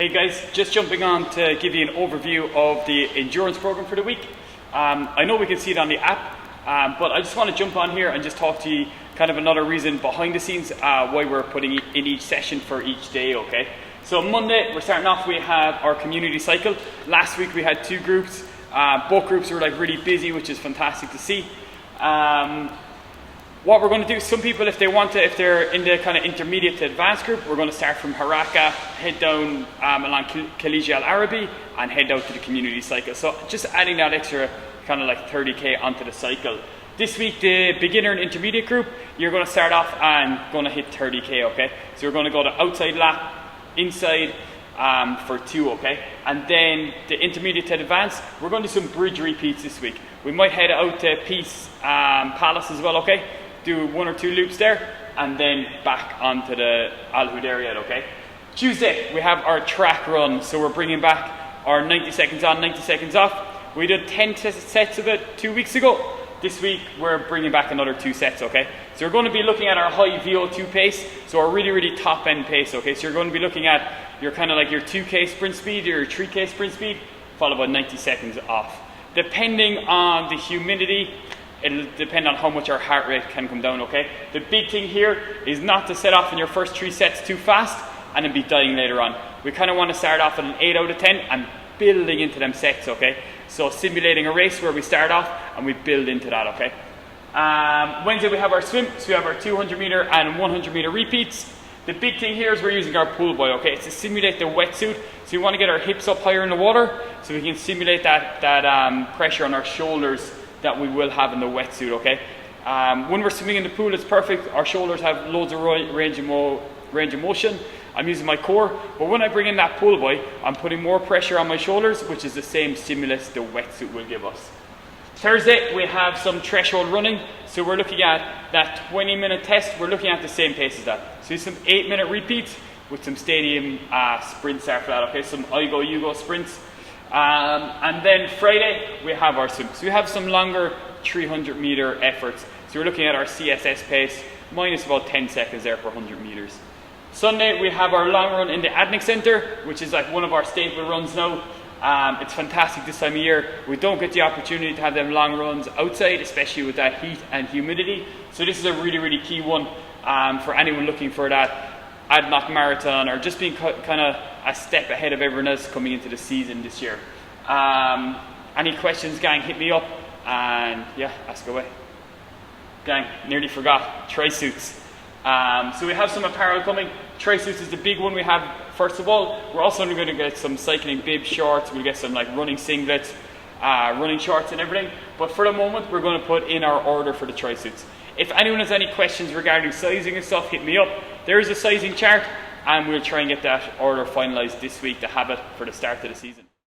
Hey guys, just jumping on to give you an overview of the endurance program for the week. I know we can see it on the app, but I just want to jump on here and just talk to you kind of another reason behind the scenes why we're putting in each session for each day, okay? So Monday, we're starting off, we have our community cycle. Last week we had two groups. Both groups were like really busy, which is fantastic to see. What we're going to do, some people if they're in the kind of intermediate to advanced group, we're going to start from HARAKA, head down along Khalija Al-Arabi and head out to the community cycle. So just adding that extra kind of like 30k onto the cycle. This week the beginner and intermediate group, you're going to start off and going to hit 30k, okay? So we're going to go to outside lap, inside for 2, okay? And then the intermediate to advanced, we're going to do some bridge repeats this week. We might head out to Peace Palace as well, okay? Do 1 or 2 loops there and then back onto the Al Hudayriyat, okay? Tuesday we have our track run, so we're bringing back our 90 seconds on, 90 seconds off. We did 10 sets of it 2 weeks ago. This week we're bringing back another 2 sets, okay? So we're going to be looking at our high VO2 pace, so our really top end pace, okay? So you're going to be looking at your kind of like your 2k sprint speed or your 3k sprint speed followed by 90 seconds off. Depending on the humidity, it'll depend on how much our heart rate can come down, okay? The big thing here is not to set off in your first 3 sets too fast and then be dying later on. We kind of want to start off at an 8 out of 10 and building into them sets, okay? So simulating a race where we start off and we build into that, okay? Wednesday we have our swim, so we have our 200 meter and 100 meter repeats. The big thing here is we're using our pool buoy, okay? It's to simulate the wetsuit. So we want to get our hips up higher in the water so we can simulate that pressure on our shoulders that we will have in the wetsuit, okay? When we're swimming in the pool, it's perfect. Our shoulders have loads of range of motion. I'm using my core, but when I bring in that pool buoy, I'm putting more pressure on my shoulders, which is the same stimulus the wetsuit will give us. Thursday, we have some threshold running. So we're looking at that 20-minute test. We're looking at the same pace as that. So some 8-minute repeats with some stadium sprints after that, okay? Some I go, you go sprints. And then Friday, we have our swim. So we have some longer 300 meter efforts. So we're looking at our CSS pace, minus about 10 seconds there per 100 meters. Sunday, we have our long run in the Adnic Centre, which is like one of our staple runs now. It's fantastic this time of year. We don't get the opportunity to have them long runs outside, especially with that heat and humidity. So this is a really key one for anyone looking for that Adnoc marathon or just being kind of a step ahead of everyone else coming into the season this year. Any questions, gang, hit me up and yeah, ask away. Gang, nearly forgot, tri-suits. So we have some apparel coming. Tri-suits is the big one we have. First of all, we're also going to get some cycling bib shorts. We'll get some like running singlets, running shorts and everything. But for the moment, we're going to put in our order for the tri-suits. If anyone has any questions regarding sizing and stuff, hit me up. There is a sizing chart and we'll try and get that order finalized this week to have it for the start of the season.